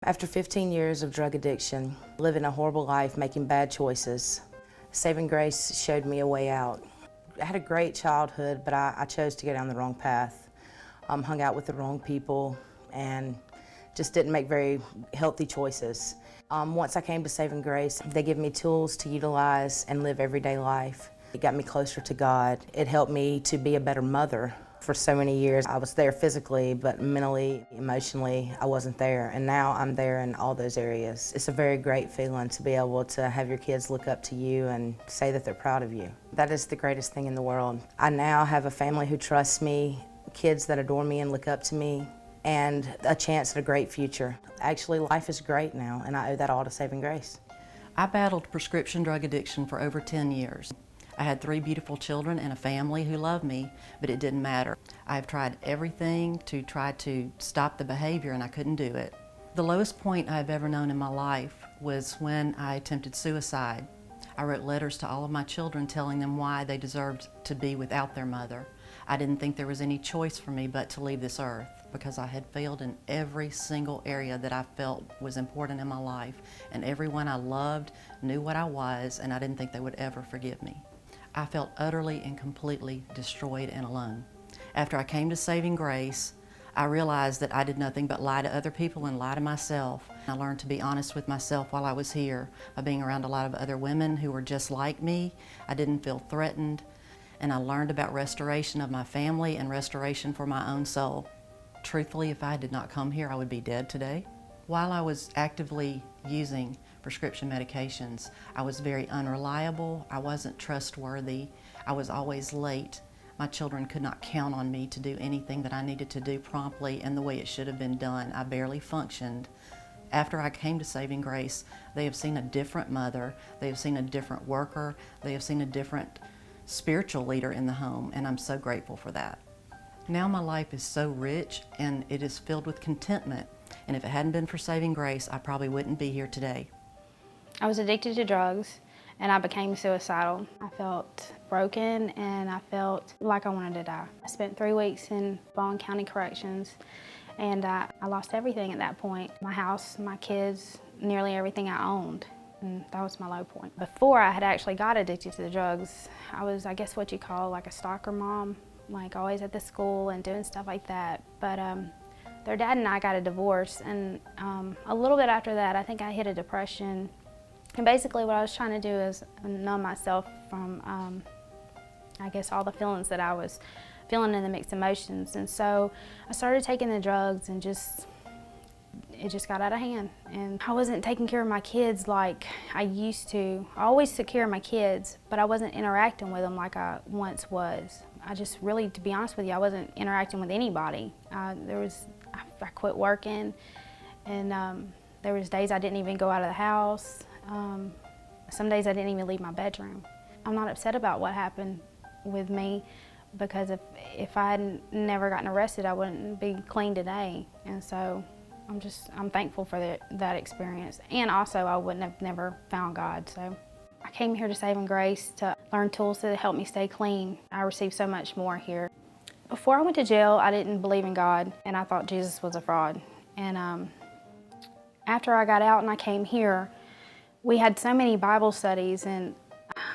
After 15 years of drug addiction, living a horrible life, making bad choices, Saving Grace showed me a way out. I had a great childhood, but I chose to go down the wrong path. Hung out with the wrong people and just didn't make very healthy choices. Once I came to Saving Grace, they give me tools to utilize and live everyday life. It got me closer to God. It helped me to be a better mother. For so many years, I was there physically, but mentally, emotionally, I wasn't there. And now I'm there in all those areas. It's a very great feeling to be able to have your kids look up to you and say that they're proud of you. That is the greatest thing in the world. I now have a family who trusts me, kids that adore me and look up to me, and a chance at a great future. Actually, life is great now, and I owe that all to Saving Grace. I battled prescription drug addiction for over 10 years. I had 3 beautiful children and a family who loved me, but it didn't matter. I've tried everything to try to stop the behavior, and I couldn't do it. The lowest point I've ever known in my life was when I attempted suicide. I wrote letters to all of my children telling them why they deserved to be without their mother. I didn't think there was any choice for me but to leave this earth, because I had failed in every single area that I felt was important in my life, and everyone I loved knew what I was, and I didn't think they would ever forgive me. I felt utterly and completely destroyed and alone. After I came to Saving Grace, I realized that I did nothing but lie to other people and lie to myself. I learned to be honest with myself while I was here by being around a lot of other women who were just like me. I didn't feel threatened, and I learned about restoration of my family and restoration for my own soul. Truthfully, if I did not come here, I would be dead today. While I was actively using prescription medications, I was very unreliable. I wasn't trustworthy. I was always late. My children could not count on me to do anything that I needed to do promptly and the way it should have been done. I barely functioned. After I came to Saving Grace, they have seen a different mother. They have seen a different worker. They have seen a different spiritual leader in the home, and I'm so grateful for that. Now my life is so rich, and it is filled with contentment. And if it hadn't been for Saving Grace, I probably wouldn't be here today. I was addicted to drugs, and I became suicidal. I felt broken, and I felt like I wanted to die. I spent 3 weeks in Baldwin County Corrections, and I lost everything at that point. My house, my kids, nearly everything I owned, and that was my low point. Before I had actually got addicted to the drugs, I was, I guess what you call like a stalker mom, like always at the school and doing stuff like that. But their dad and I got a divorce, and a little bit after that, I think I hit a depression. And basically what I was trying to do is numb myself from, I guess, all the feelings that I was feeling in the mixed emotions. And so I started taking the drugs, and it just got out of hand. And I wasn't taking care of my kids like I used to. I always took care of my kids, but I wasn't interacting with them like I once was. I just really, to be honest with you, I wasn't interacting with anybody. I quit working, and there was days I didn't even go out of the house. Some days I didn't even leave my bedroom. I'm not upset about what happened with me, because if I had never gotten arrested, I wouldn't be clean today. And so I'm thankful for that experience. And also I wouldn't have never found God. So I came here to Saving Grace to learn tools to help me stay clean. I received so much more here. Before I went to jail, I didn't believe in God, and I thought Jesus was a fraud. And after I got out and I came here, we had so many Bible studies, and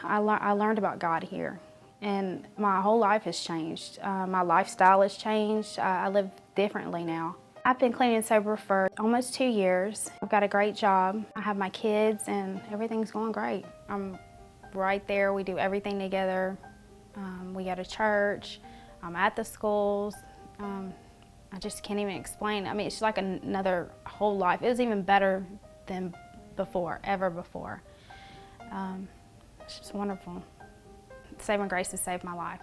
I learned about God here. And my whole life has changed. My lifestyle has changed. I live differently now. I've been clean and sober for almost 2 years. I've got a great job. I have my kids, and everything's going great. I'm right there. We do everything together. We go to church. I'm at the schools. I just can't even explain. I mean, it's like another whole life. It was even better than before, ever before. It's just wonderful. Saving Grace has saved my life.